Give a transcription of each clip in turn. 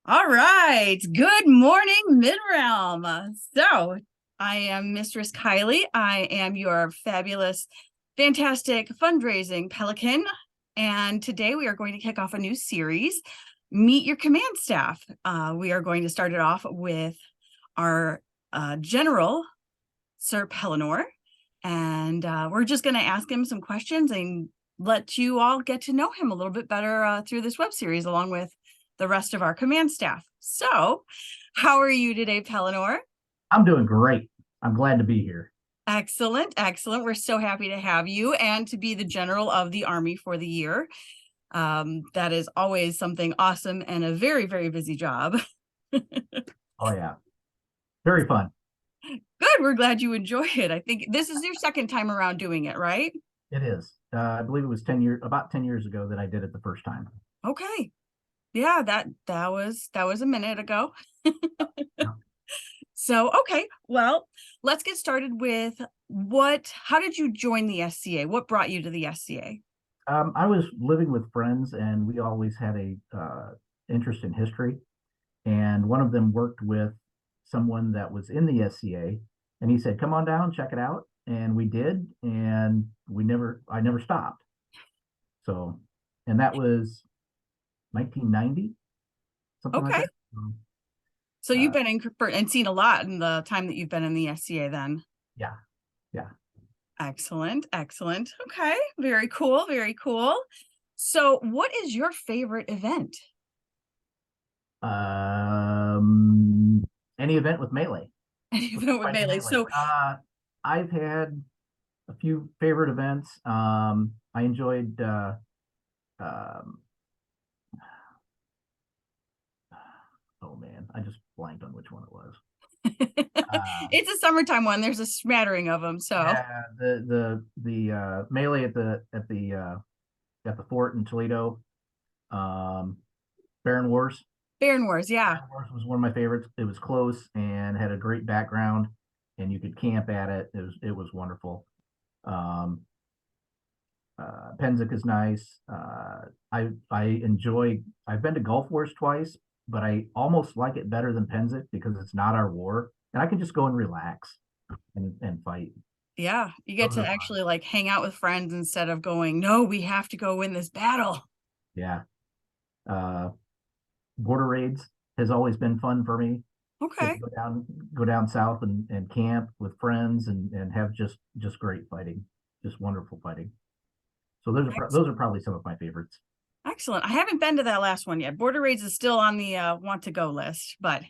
All right. Good morning, Midrealm. So, I am Mistress Kylie. I am your fabulous, fantastic fundraising pelican. And today we are going to kick off a new series, Meet Your Command Staff. We are going to start it off with our General Sir Pellinor. And we're just going to ask him some questions and let you all get to know him a little bit better through this web series, along with the rest of our command staff. So, how are you today, Pellinor? I'm doing great. I'm glad to be here. Excellent, excellent. We're so happy to have you and to be the general of the Army for the year. That is always something awesome and a very, very busy job. Oh yeah, very fun. Good. We're glad you enjoy it. I think this is your second time around doing it, right? It is. I believe it was 10 years, about 10 years ago that I did it the first time. Okay. Yeah, that was a minute ago. Yeah. So, okay, well, let's get started with how did you join the SCA? What brought you to the SCA? I was living with friends, and we always had a interest in history. And one of them worked with someone that was in the SCA, and he said, "Come on down, check it out." And we did, and I never stopped. So, and that was 1990, something like Okay. that. So you've Uh, been in and seen a lot in the time that you've been in the SCA then. yeah, yeah. Excellent, excellent. Okay, very cool, very cool. So, what is your favorite event? Um, any event with melee, Any event with fighting melee. melee. So, I've had a few favorite events. I enjoyed. Um, oh man, I just blanked on which one it was. Uh, it's a summertime one. There's a smattering of them. So, yeah, the melee at the fort in Toledo. Um, Baron Wars. Baron Wars, yeah. Baron Wars was one of my favorites. It was close and had a great background, and you could camp at it. It was wonderful. Um, Penzic is nice. I enjoy. I've been to Gulf Wars twice, but I almost like it better than Penzic because it's not our war, and I can just go and relax and fight. Yeah, you get Those to are fun. actually like hang out with friends instead of going, no, we have to go win this battle. Yeah. Uh, Border raids has always been fun for me. Get to Okay. go down south and camp with friends and have just great fighting, just wonderful fighting. So Ex- those are probably some of my favorites. Excellent. I haven't been to that last one yet. Border Raids is still on the want to go list, but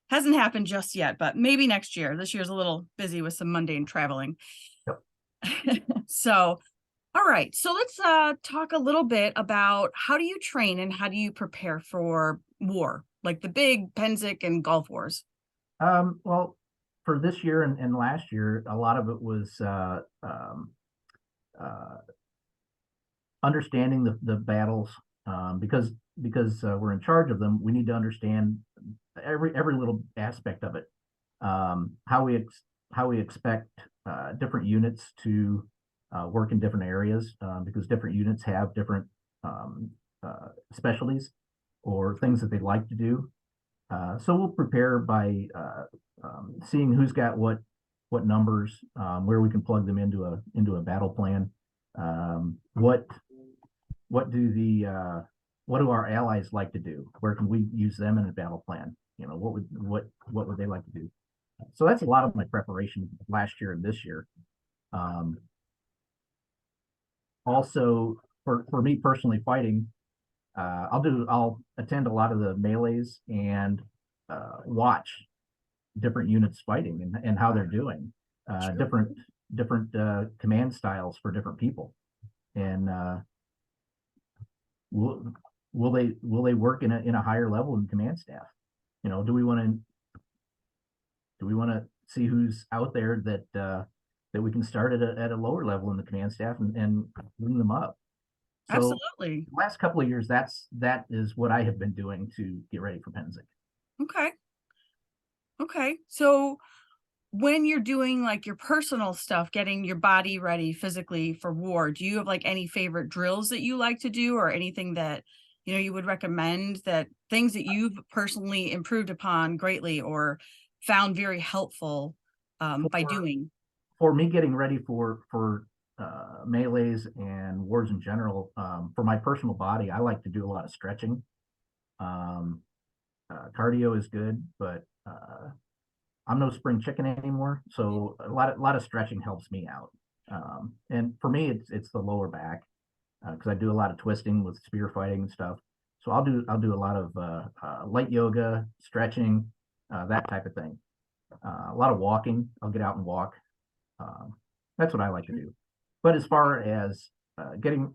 hasn't happened just yet. But maybe next year. This year's a little busy with some mundane traveling. Yep. So, all right. So let's talk a little bit about how do you train and how do you prepare for war, like the big Penzic and Gulf Wars. Well, for this year and last year, a lot of it was uh, understanding the battles, because we're in charge of them. We need to understand every little aspect of it. How we expect different units to work in different areas, because different units have different specialties or things that they like to do. So we'll prepare by seeing who's got what numbers, where we can plug them into a battle plan. Um, what do our allies like to do? Where can we use them in a battle plan? What would they like to do? So that's a lot of my preparation last year and this year. Um, Also, for me personally, fighting, I'll attend a lot of the melees and watch different units fighting and how they're doing, Sure. different command styles for different people, and will will they work in a higher level in command staff? Do we want to see who's out there that we can start at a lower level in the command staff and bring them up? So Absolutely. the last couple of years, that is what I have been doing to get ready for Penzic. Okay. Okay. So when you're doing like your personal stuff, getting your body ready physically for war, do you have like any favorite drills that you like to do or anything that you would recommend, that things that you've personally improved upon greatly or found very helpful by For doing? for me getting ready for melees and wars in general, for my personal body, I like to do a lot of stretching. Um, Cardio is good, but I'm no spring chicken anymore, so a lot of stretching helps me out. And for me, it's the lower back because I do a lot of twisting with spear fighting and stuff. So I'll do a lot of light yoga, stretching, that type of thing. A lot of walking. I'll get out and walk. Um, that's what I like to do. But as far as getting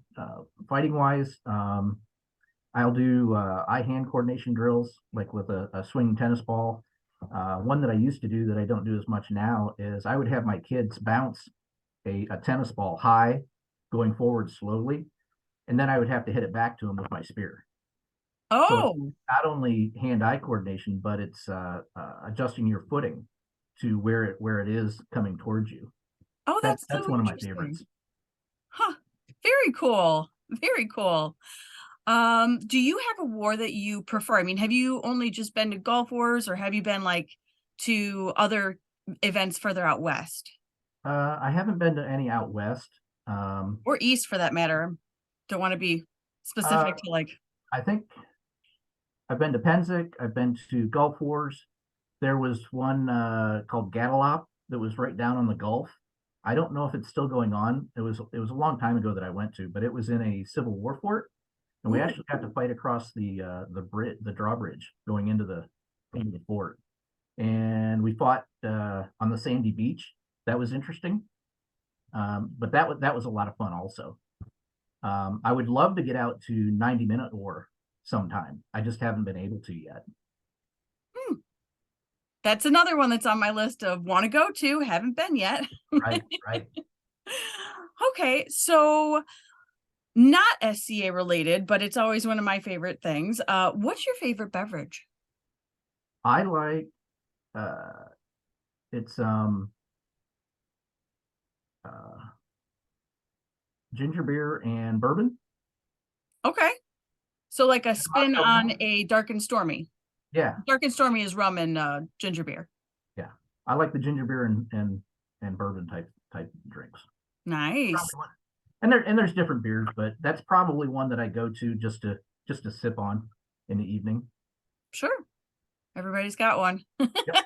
fighting wise, I'll do eye-hand coordination drills, like with a swinging tennis ball. One that I used to do that I don't do as much now is I would have my kids bounce a tennis ball high, going forward slowly, and then I would have to hit it back to them with my spear. So it's Oh, not only hand-eye coordination, but it's adjusting your footing to where it is coming towards you. oh, That that's that's so one of my interesting. favorites. Huh. Very cool. Very cool. Do you have a war that you prefer? I mean, have you only just been to golf wars, or have you been like to other events further out west I haven't been to any out west. Um, or east for that matter? Don't want to be uh, specific to like, I think I've been to Penzic. I've been to Gulf Wars. There was one called Guadeloupe that was right down on the Gulf. I don't know if it's still going on. It was a long time ago that I went to, but it was in a Civil War fort, and we ooh, actually got to fight across the drawbridge going into the fort, and we fought on the sandy beach. That was interesting, but that was a lot of fun also. I would love to get out to 90-minute war sometime. I just haven't been able to yet. hmm, that's another one that's on my list of want to go to, haven't been yet. Right, right. Okay, so not SCA related, but it's always one of my favorite things. What's your favorite beverage? I like uh it's uh ginger beer and bourbon. Okay, so like a spin Vodka on now. a dark and stormy. Yeah, Dark and stormy is rum and ginger beer. yeah. I like the ginger beer and bourbon type drinks. Nice. Probably one. And there's different beers, but that's probably one that I go to just to sip on in the evening. Sure. Everybody's got one. Yep.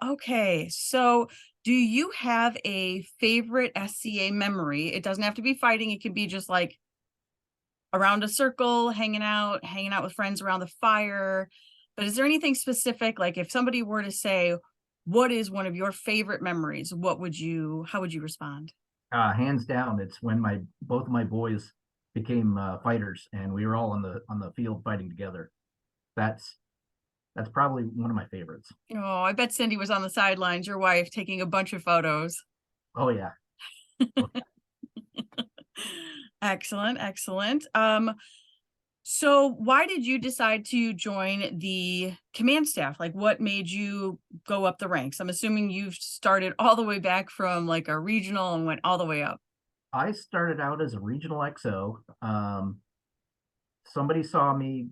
Okay. So do you have a favorite SCA memory? It doesn't have to be fighting. It can be just like around a circle, hanging out with friends around the fire. But is there anything specific? Like if somebody were to say, what is one of your favorite memories? How would you respond? Hands down, it's when my both of my boys became fighters, and we were all on the field fighting together. That's that's probably one of my favorites. Oh, I bet Cindy was on the sidelines, your wife, taking a bunch of photos. Oh yeah. Oh, Excellent, excellent. So why did you decide to join the command staff? Like what made you go up the ranks? I'm assuming you've started all the way back from like a regional and went all the way up. I started out as a regional XO. Somebody saw me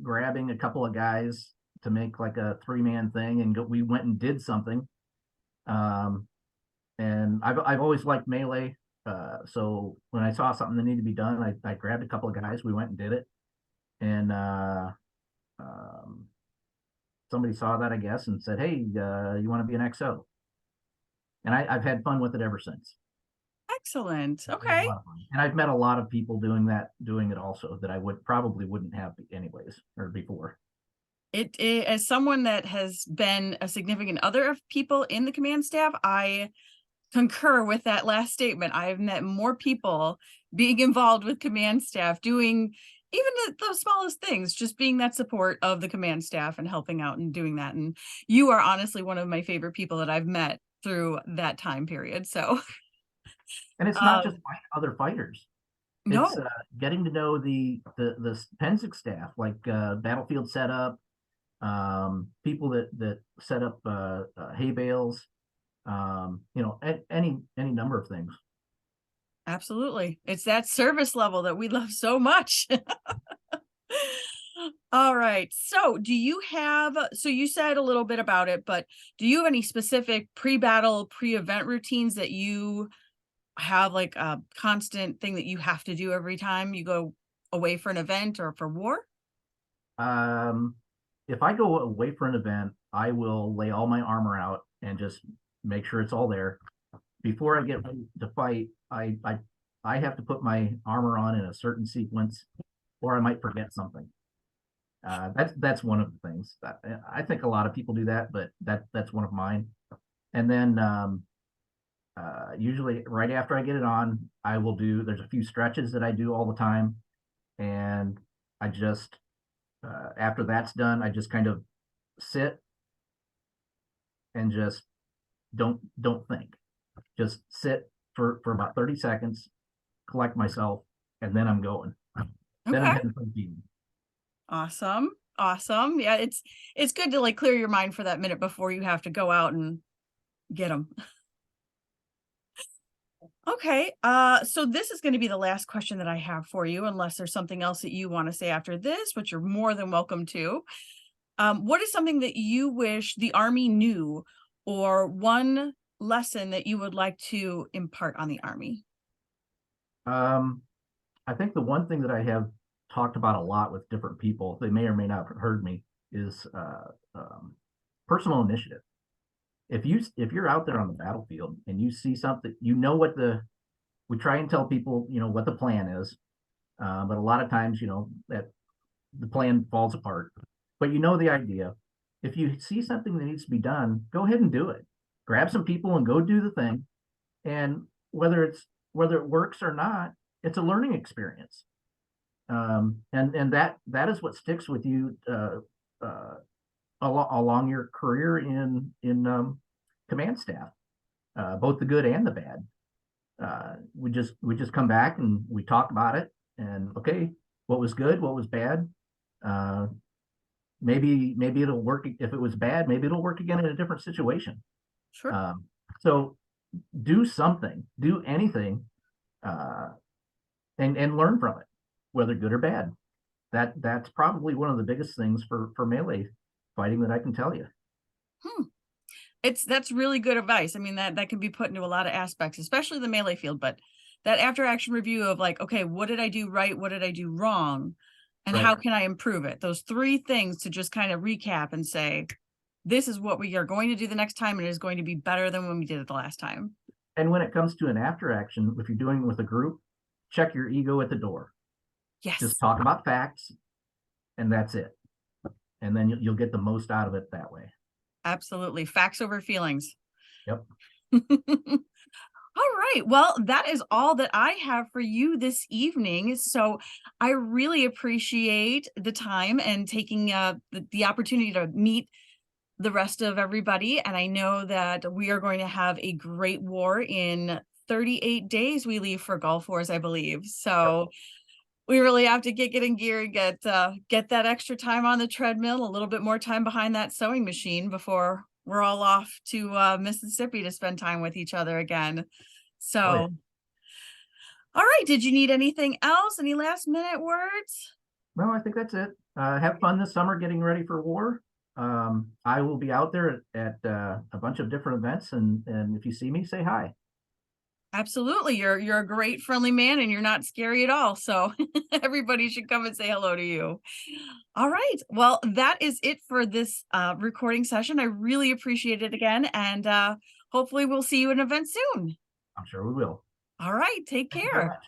grabbing a couple of guys to make like a three-man thing, and we went and did something. Um, and I've always liked melee. So when I saw something that needed to be done, I grabbed a couple of guys. We went and did it, and um, somebody saw that, I guess, and said, "Hey, you want to be an XO?" And I've had fun with it ever since. Excellent. It was a Okay. lot of fun, and I've met a lot of people doing it also that I wouldn't have anyways or before. It as someone that has been a significant other of people in the command staff, I concur with that last statement. I've met more people being involved with command staff, doing even the smallest things, just being that support of the command staff and helping out and doing that. And you are honestly one of my favorite people that I've met through that time period. So, And it's not just um, other fighters. It's no, getting to know the Penzic staff, like battlefield setup, people that set up hay bales, any number of things. Absolutely. It's that service level that we love so much. All right. So, do you have, so you said a little bit about it, but do you have any specific pre-battle, pre-event routines that you have, like a constant thing that you have to do every time you go away for an event or for war? Um, if I go away for an event, I will lay all my armor out and just make sure it's all there. Before I get ready to fight, I have to put my armor on in a certain sequence, or I might forget something. That's one of the things that I think a lot of people do that, but that's one of mine. And then usually right after I get it on, I will do. There's a few stretches that I do all the time, and I just after that's done, I just kind of sit and just don't think. Just sit for about 30 seconds, collect myself, and then I'm going. Then I'm Okay. heading for the evening. Awesome. Awesome. Yeah, it's good to like clear your mind for that minute before you have to go out and get them. Okay. So this is going to be the last question that I have for you, unless there's something else that you want to say after this, which you're more than welcome to. What is something that you wish the Army knew, or one lesson that you would like to impart on the Army? Um, I think the one thing that I have talked about a lot with different people, they may or may not have heard me, is personal initiative. If you're out there on the battlefield and you see something, you know what the we try and tell people, what the plan is, but a lot of times, that the plan falls apart. But you know the idea. If you see something that needs to be done, go ahead and do it. Grab some people and go do the thing. And whether it works or not, it's a learning experience. And that is what sticks with you along your career in command staff, both the good and the bad. We just come back and we talk about it, and okay, what was good, what was bad. Uh, maybe it'll work. If it was bad, maybe it'll work again in a different situation. Sure. Um, so do something, do anything, uh, and learn from it, whether good or bad. That's probably one of the biggest things for melee fighting that I can tell you. Hmm. That's really good advice. I mean, that can be put into a lot of aspects, especially the melee field, but that after action review of like, okay, what did I do right? What did I do wrong? And Right. how can I improve it? Those three things to just kind of recap and say, this is what we are going to do the next time, and it is going to be better than when we did it the last time. And when it comes to an after action, if you're doing it with a group, check your ego at the door. Just Yes, talk about facts, and that's it. And then you'll get the most out of it that way. absolutely. Facts over feelings. Yep. All right. Well, that is all that I have for you this evening. So I really appreciate the time and taking the opportunity to meet the rest of everybody. And I know that we are going to have a great war in 38 days. We leave for Gulf Wars, I believe. Yep. So we really have to get in gear and get that extra time on the treadmill, a little bit more time behind that sewing machine before we're all off to Mississippi to spend time with each other again. Oh yeah. So, all right. Did you need anything else? Any last minute words? No, I think that's it. Have fun this summer getting ready for war. I will be out there at a bunch of different events, and if you see me, say hi. Absolutely. You're a great friendly man and you're not scary at all. So everybody should come and say hello to you. All right. Well, that is it for this recording session. I really appreciate it again, and hopefully we'll see you at an event soon. I'm sure we will. All right. Take Thank you very care. much.